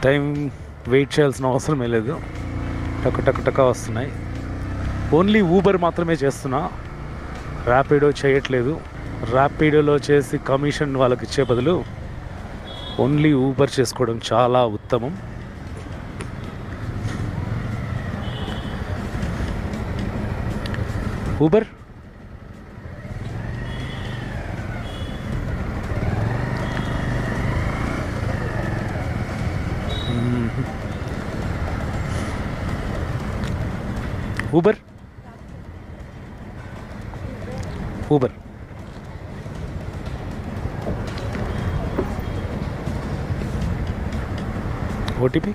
Time wait చేయాల్సిన అవసరమే లేదు, టక్ టక్ టక్ వస్తున్నాయి. ఓన్లీ ఊబర్ మాత్రమే చేస్తున్నా, ర్యాపిడో చేయట్లేదు. ర్యాపిడోలో చేసి కమిషన్ వాళ్ళకి ఇచ్చే బదులు ఓన్లీ ఊబర్ చేసుకోవడం చాలా ఉత్తమం. Uber Uber Uber OTP